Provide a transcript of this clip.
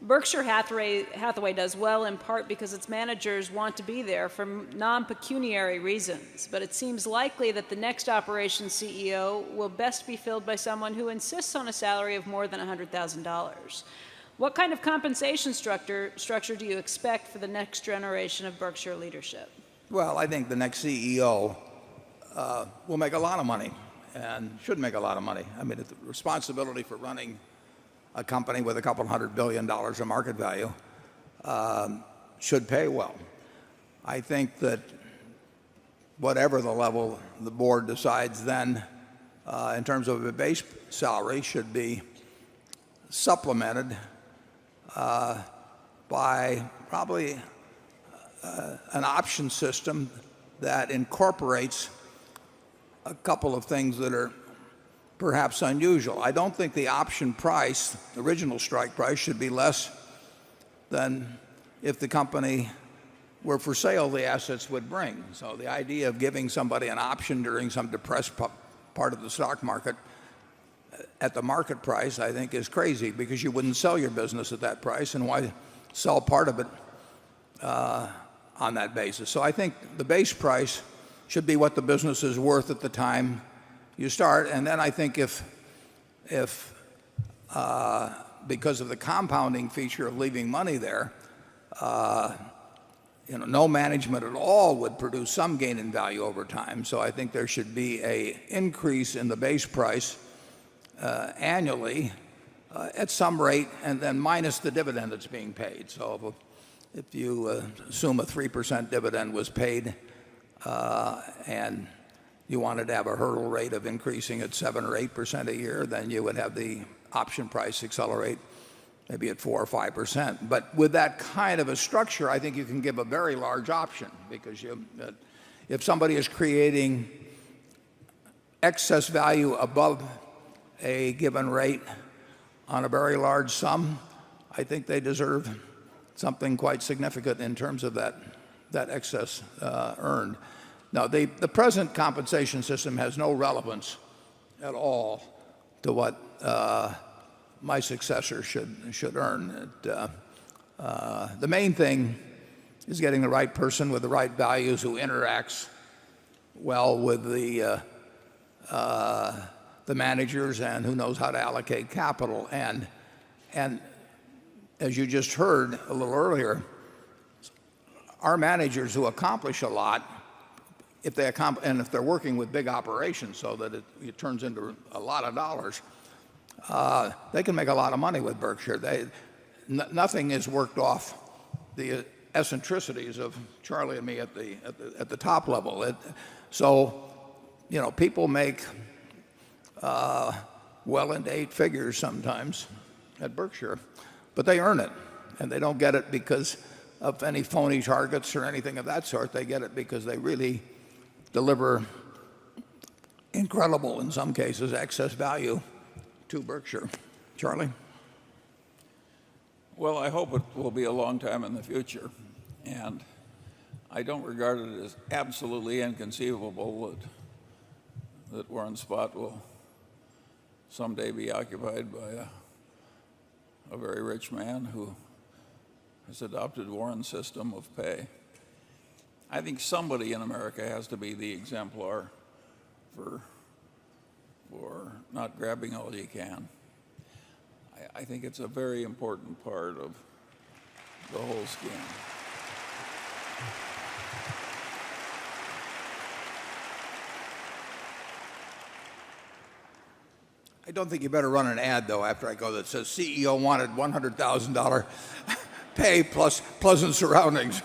Berkshire Hathaway does well in part because its managers want to be there for non-pecuniary reasons, but it seems likely that the next operations CEO will best be filled by someone who insists on a salary of more than $100,000. What kind of compensation structure do you expect for the next generation of Berkshire leadership? Well, I think the next CEO will make a lot of money and should make a lot of money. I mean, the responsibility for running a company with a couple $100 billion of market value should pay well. I think that whatever the level the board decides then in terms of a base salary should be supplemented by probably an option system that incorporates a couple of things that are perhaps unusual. I don't think the option price, the original strike price, should be less than if the company were for sale, the assets would bring. So the idea of giving somebody an option during some depressed part of the stock market at the market price, I think, is crazy, because you wouldn't sell your business at that price, and why sell part of it on that basis? So I think the base price should be what the business is worth at the time you start. And then I think if because of the compounding feature of leaving money there, no management at all would produce some gain in value over time. So I think there should be an increase in the base price annually at some rate, and then minus the dividend that's being paid. So if you assume a 3% dividend was paid and you wanted to have a hurdle rate of increasing at 7 or 8% a year, then you would have the option price accelerate maybe at 4 or 5%. But with that kind of a structure, I think you can give a very large option, because if somebody is creating excess value above a given rate on a very large sum, I think they deserve something quite significant in terms of that excess earned. Now, the present compensation system has no relevance at all to what my successor should earn. The main thing is getting the right person with the right values, who interacts well with the managers, and who knows how to allocate capital. And as you just heard a little earlier, our managers who accomplish a lot, if they're working with big operations so that it turns into a lot of dollars, they can make a lot of money with Berkshire. Nothing is worked off the eccentricities of Charlie and me at the top level. So people make well into 8 figures sometimes at Berkshire, but they earn it, and they don't get it because of any phony targets or anything of that sort. They get it because they really deliver incredible, in some cases, excess value to Berkshire. Charlie? Well, I hope it will be a long time in the future, and I don't regard it as absolutely inconceivable that Warren Spot will someday be occupied by a very rich man who has adopted Warren's system of pay. I think somebody in America has to be the exemplar for not grabbing all you can. I think it's a very important part of the whole scheme. I don't think you better run an ad, though, after I go, that says CEO wanted $100,000 pay plus pleasant surroundings.